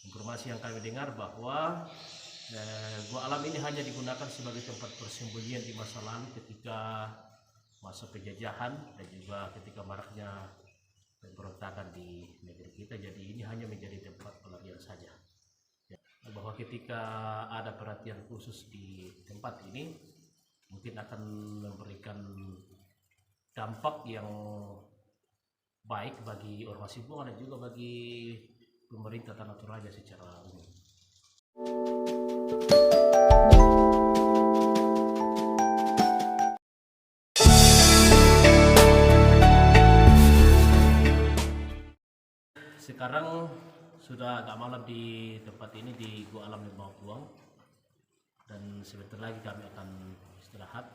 Informasi yang kami dengar bahwa gua alam ini hanya digunakan sebagai tempat persembunyian di masa lalu ketika masa penjajahan dan juga ketika maraknya pemberontakan di negeri kita. Jadi ini hanya menjadi tempat pelarian saja. Bahwa ketika ada perhatian khusus di tempat ini mungkin akan memberikan dampak yang baik bagi Ormasi Buang dan juga bagi pemerintah Tanah Toraja secara umum. Sekarang sudah agak malam di tempat ini di Gua Alam Lembah Buang, dan sebentar lagi kami akan istirahat.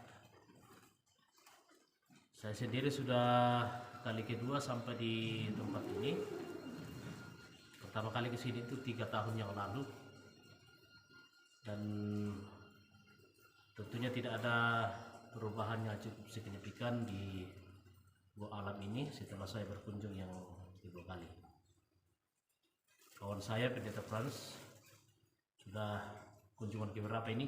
Saya sendiri sudah kali kedua sampai di tempat ini. Pertama kali ke sini itu 3 tahun yang lalu, dan tentunya tidak ada perubahan yang cukup signifikan di Gua Alam ini setelah saya berkunjung yang kedua kali. Kawan saya Pendeta Frans sudah kunjungan ke berapa ini?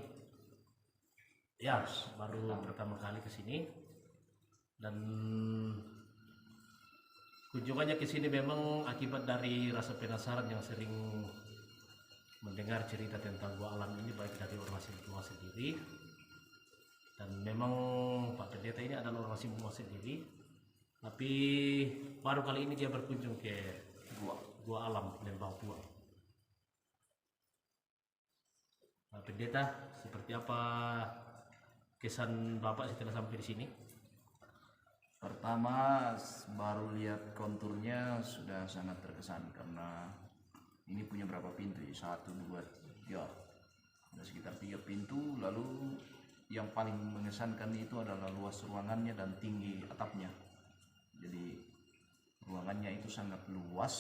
Ya, baru pertama kali ke sini, dan kunjungannya ke sini memang akibat dari rasa penasaran yang sering mendengar cerita tentang Gua Alam ini baik dari Ormasi Buang sendiri, dan memang Pak Pendeta ini adalah Ormasi Buang sendiri, tapi baru kali ini dia berkunjung ke Gua Alam Lembah Buang. Pak Pendeta, seperti apa kesan Bapak setelah sampai di sini? Pertama, baru lihat konturnya sudah sangat terkesan karena ini punya berapa pintu ya? 1, 2, 3. Ada sekitar 3 pintu. Lalu yang paling mengesankan itu adalah luas ruangannya dan tinggi atapnya. Jadi ruangannya itu sangat luas.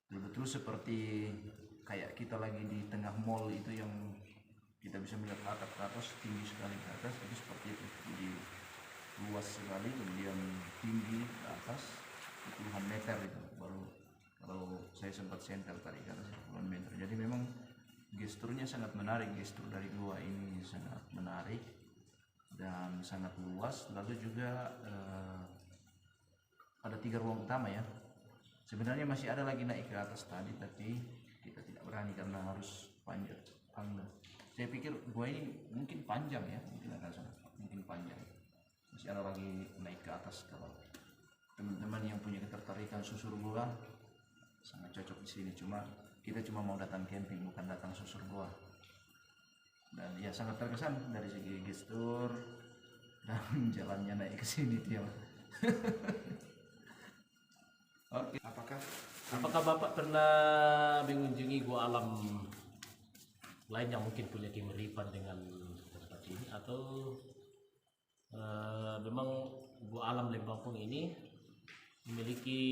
Betul-betul seperti kayak kita lagi di tengah mall itu yang kita bisa melihat atap ke atas, tinggi sekali ke atas, itu seperti itu. Jadi luas sekali, kemudian tinggi ke atas puluhan meter itu. Baru kalau saya sempat sentel tadi ke atas puluhan meter. Jadi memang gesturnya sangat menarik, gestur dari gua ini sangat menarik dan sangat luas. Lalu juga ada 3 ruang utama ya. Sebenarnya masih ada lagi naik ke atas tadi, tapi kita tidak berani karena harus panjang. Saya pikir gua ini mungkin panjang ya, mungkin panjang. Masih ada lagi naik ke atas. Kalau teman-teman yang punya ketertarikan susur gua sangat cocok di sini. Kita cuma mau datang camping, bukan datang susur gua. Dan ya sangat terkesan dari segi gestur dan jalannya naik ke sini dia. Oke. Apakah Bapak pernah mengunjungi Gua Alam lain yang mungkin punya kemiripan dengan tempat ini, atau memang Gua Alam Lembah Buang ini memiliki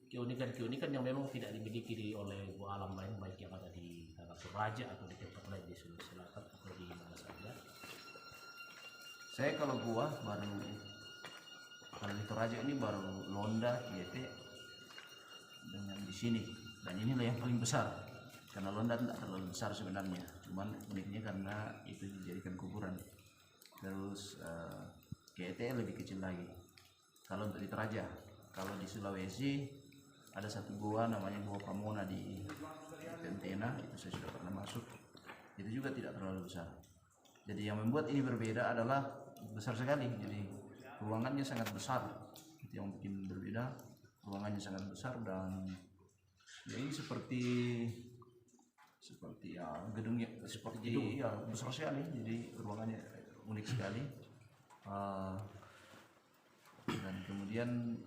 keunikan-keunikan yang memang tidak dimiliki oleh Gua Alam lain, baik yang ada di Tanah Toraja atau di tempat lain di Sulawesi Selatan atau di mana saja? Saya kalau di Toraja ini baru Londa, Kiete dengan di sini, dan inilah yang paling besar karena Londa tidak terlalu besar sebenarnya, cuman uniknya karena itu dijadikan kuburan. Terus Kiete lebih kecil lagi kalau untuk di Toraja. Kalau di Sulawesi ada satu gua namanya Gua Pamona di Tentena, itu saya sudah pernah masuk, itu juga tidak terlalu besar. Jadi yang membuat ini berbeda adalah besar sekali, jadi ruangannya sangat besar. Itu yang bikin berbeda, ruangannya sangat besar, dan ya ini seperti ya gedungnya seperti ya besar sekali, jadi ruangannya unik sekali. Dan kemudian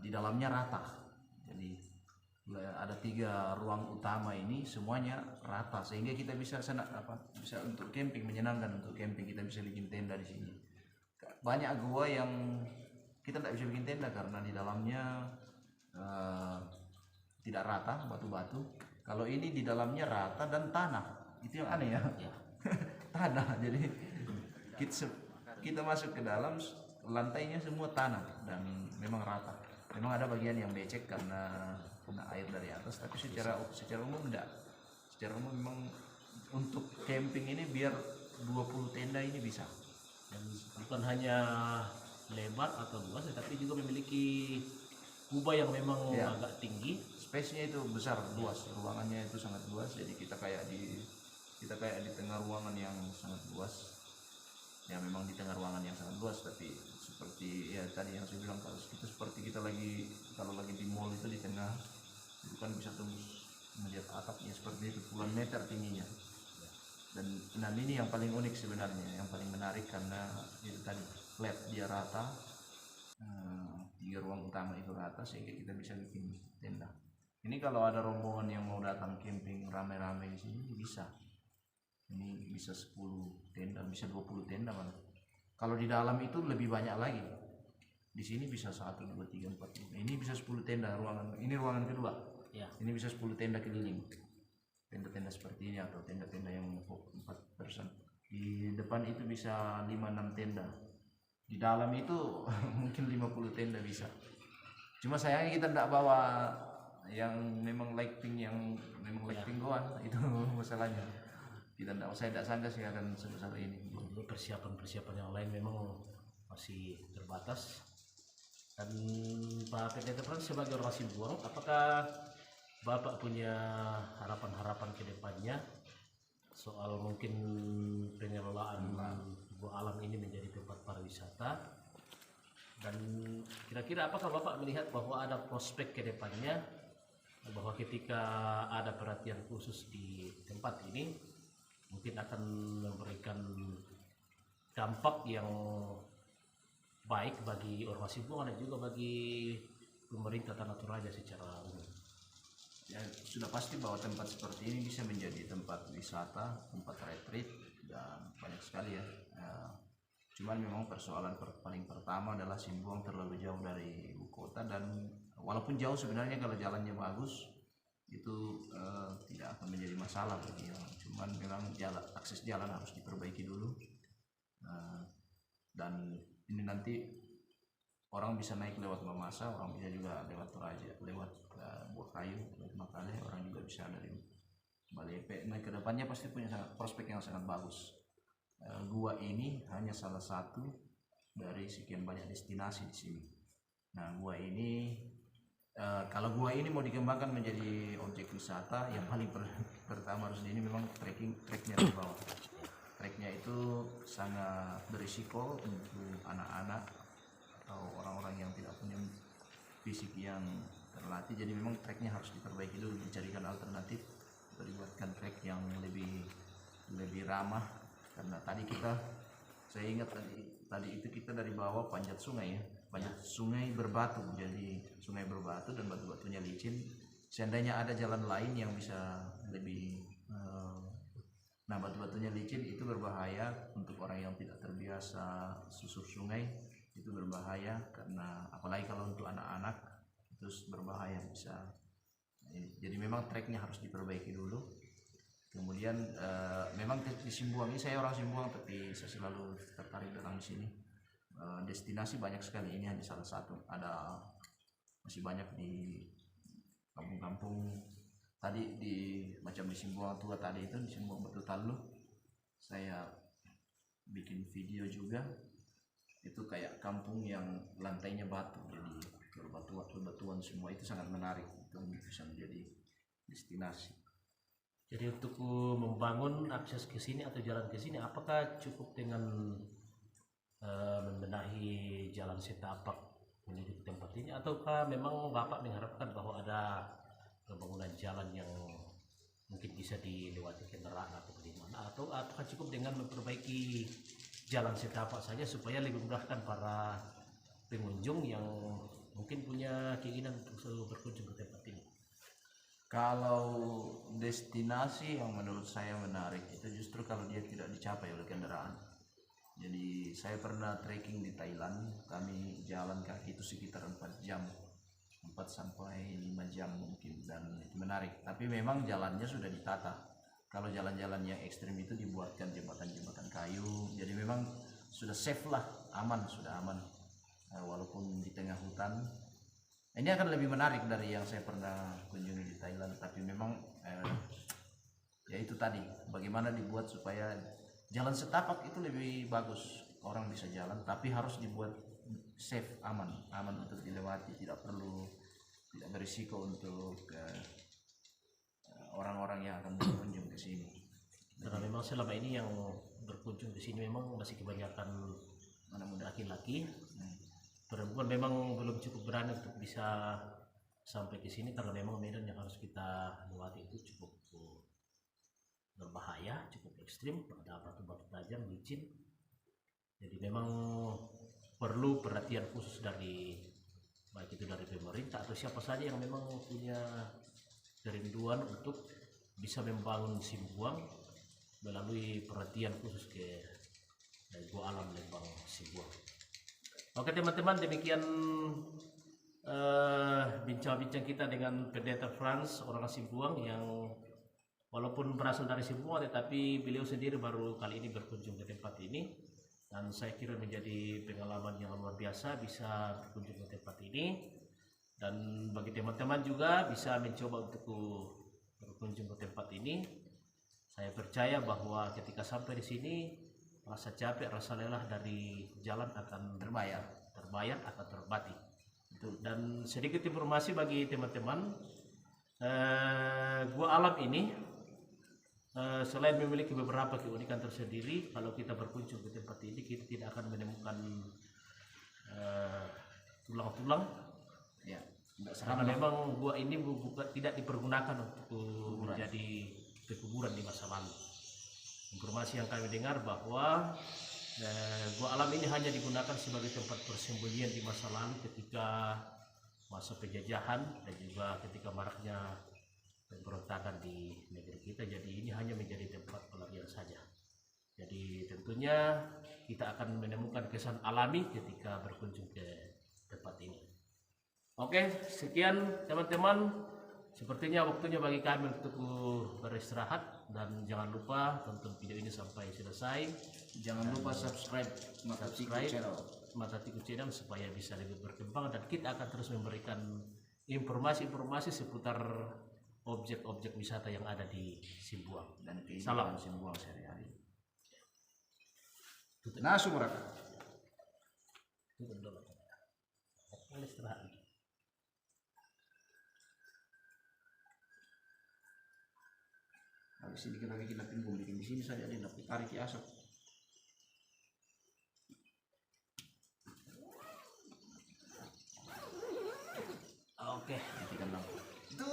di dalamnya rata, jadi ada 3 ruang utama ini semuanya rata sehingga kita bisa bisa untuk camping, menyenangkan untuk camping. Kita bisa bikin tenda di sini. Banyak gua yang kita tidak bisa bikin tenda karena di dalamnya tidak rata, batu-batu. Kalau ini di dalamnya rata dan tanah, itu yang aneh ya. Tanah, jadi kita masuk ke dalam, lantainya semua tanah dan memang rata. Memang ada bagian yang becek karena kena air dari atas, tapi secara umum enggak. Secara umum memang untuk camping ini biar 20 tenda ini bisa. Dan bukan hanya lebar atau luas, tetapi juga memiliki kubah yang memang Ya. agak tinggi. Space-nya itu besar, luas, ruangannya itu sangat luas. Jadi kita kayak di tengah ruangan yang sangat luas. Ya memang di tengah ruangan yang sangat luas, tapi seperti ya tadi yang saya bilang, kalau kita seperti kalau lagi di mall itu di tengah itu kan bisa tembus melihat atapnya seperti itu, puluhan meter tingginya. Dan ini yang paling unik sebenarnya, yang paling menarik karena itu tadi flat, dia rata, 3 ruang utama itu rata sehingga kita bisa bikin tenda. Ini kalau ada rombongan yang mau datang camping rame-rame di sini bisa. Ini bisa 10 tenda, bisa 20 tenda malah. Kalau di dalam itu lebih banyak lagi. Di sini bisa 1, 2, 3, 4, 5. Ini bisa 10 tenda ruangan. Ini ruangan kedua. Ya. Ini bisa 10 tenda keliling. Tenda-tenda seperti ini atau tenda-tenda yang 4 person. Di depan itu bisa 5-6 tenda. Di dalam itu mungkin 50 tenda bisa. Cuma sayangnya kita tidak bawa yang memang lighting doang, itu masalahnya. Saya tidak sangka sih akan sebesar ini. Persiapan yang lain memang masih terbatas. Dan Pak Peter Pan sebagai orang Simbuang, apakah Bapak punya harapan-harapan ke depannya soal mungkin pengelolaan gua alam ini menjadi tempat pariwisata? Dan kira-kira apakah Bapak melihat bahwa ada prospek ke depannya, bahwa ketika ada perhatian khusus di tempat ini mungkin akan memberikan dampak yang baik bagi Ormas Simbuang dan juga bagi pemerintah Tanah Toraja secara umum? Ya, sudah pasti bahwa tempat seperti ini bisa menjadi tempat wisata, tempat retreat, dan banyak sekali ya. Cuman memang persoalan paling pertama adalah Simbuang terlalu jauh dari ibu kota, dan walaupun jauh sebenarnya kalau jalannya bagus itu tidak akan menjadi masalah bagi orang. Cuman memang akses jalan harus diperbaiki dulu, dan ini nanti orang bisa naik lewat Mamasa, orang bisa juga lewat Toraja, lewat Buah Kayu, lewat Makale, orang juga bisa dari Balepe. Nah, kedepannya pasti punya prospek yang sangat bagus. Gua ini hanya salah satu dari sekian banyak destinasi di sini. Nah, gua ini kalau gua ini mau dikembangkan menjadi objek wisata, yang paling pertama harus ini memang treknya di bawah. Treknya itu sangat berisiko untuk anak-anak atau orang-orang yang tidak punya fisik yang terlatih. Jadi memang treknya harus diperbaiki dulu, dicarikan alternatif, dibuatkan trek yang lebih ramah. Karena saya ingat tadi itu kita dari bawah panjat sungai ya, panjat sungai berbatu, jadi sungai berbatu dan batu-batunya licin. Seandainya ada jalan lain yang bisa lebih nah, batu-batunya licin itu berbahaya untuk orang yang tidak terbiasa susur sungai, itu berbahaya, karena apalagi kalau untuk anak-anak itu berbahaya bisa. Jadi memang treknya harus diperbaiki dulu. Kemudian memang di Simbuang ini, saya orang Simbuang tapi saya selalu tertarik datang di sini. Destinasi banyak sekali, ini hanya salah satu. Masih banyak di kampung-kampung tadi, macam di Simbuang Tua tadi itu, di Simbuang Batu Talu saya bikin video juga. Itu kayak kampung yang lantainya batu, jadi berbatuan semua, itu sangat menarik, itu bisa menjadi destinasi. Jadi untuk membangun akses ke sini atau jalan ke sini, apakah cukup dengan membenahi jalan setapak menuju ke tempat ini, ataukah memang Bapak mengharapkan bahwa ada pembangunan jalan yang mungkin bisa dilewati kendaraan atau bagaimana, atau apakah cukup dengan memperbaiki jalan setapak saja supaya lebih memudahkan para pengunjung yang mungkin punya keinginan untuk berkunjung ke tempat ini? Kalau destinasi yang menurut saya menarik itu justru kalau dia tidak dicapai oleh kendaraan. Jadi saya pernah trekking di Thailand, kami jalan kaki itu sekitar 4 jam, 4 sampai 5 jam mungkin, dan itu menarik. Tapi memang jalannya sudah ditata. Kalau jalan-jalan yang ekstrim itu dibuatkan jembatan-jembatan kayu, jadi memang sudah safe lah, sudah aman. Walaupun di tengah hutan, Ini akan lebih menarik dari yang saya pernah kunjungi di Thailand, tapi memang ya itu tadi, bagaimana dibuat supaya jalan setapak itu lebih bagus, orang bisa jalan, tapi harus dibuat safe, aman untuk dilewati, tidak berisiko untuk orang-orang yang akan berkunjung ke sini. Karena memang selama ini yang berkunjung ke sini memang masih kebanyakan anak muda laki-laki. Perempuan memang belum cukup berani untuk bisa sampai ke sini karena memang medan yang harus kita lewati itu cukup berbahaya, cukup ekstrim, ada batu-batu tajam, licin. Jadi memang perlu perhatian khusus dari baik itu dari pemerintah atau siapa saja yang memang punya kerinduan untuk bisa membangun Simbuang melalui perhatian khusus ke Gua Alam Lembang Simbuang. Oke teman-teman, demikian bincang-bincang kita dengan Pendeta Franz, orang Simbuang yang walaupun berasal dari Simbuang tetapi beliau sendiri baru kali ini berkunjung ke tempat ini, dan saya kira menjadi pengalaman yang luar biasa bisa berkunjung ke tempat ini. Dan bagi teman-teman juga bisa mencoba untuk berkunjung ke tempat ini. Saya percaya bahwa ketika sampai di sini rasa capek, rasa lelah dari jalan akan terbayar akan terbati. Dan sedikit informasi bagi teman-teman, Gua Alam ini selain memiliki beberapa keunikan tersendiri, kalau kita berkunjung ke tempat ini kita tidak akan menemukan tulang-tulang. Ya, Karena memang gua ini tidak dipergunakan untuk menjadi pekuburan di masa lalu. Informasi yang kami dengar bahwa Gua Alam ini hanya digunakan sebagai tempat persembunyian di masa lalu ketika masa penjajahan dan juga ketika maraknya pemberontakan di negeri kita. Jadi ini hanya menjadi tempat pelarian saja. Jadi tentunya kita akan menemukan kesan alami ketika berkunjung ke tempat ini. Oke, sekian teman-teman. Sepertinya waktunya bagi kami untuk beristirahat, dan jangan lupa tonton video ini sampai selesai. Jangan lupa subscribe Mata Tiku Channel supaya bisa lebih berkembang, dan kita akan terus memberikan informasi-informasi seputar objek-objek wisata yang ada di Simbuang dan Salam Simbuang sehari-hari. Nasu mereka. Tutup dulu. Istirahat. Habis ini kita bikin pinggung, bikin di sini saja dia dapat tarik asap. Oke, matikan lampu. Itu.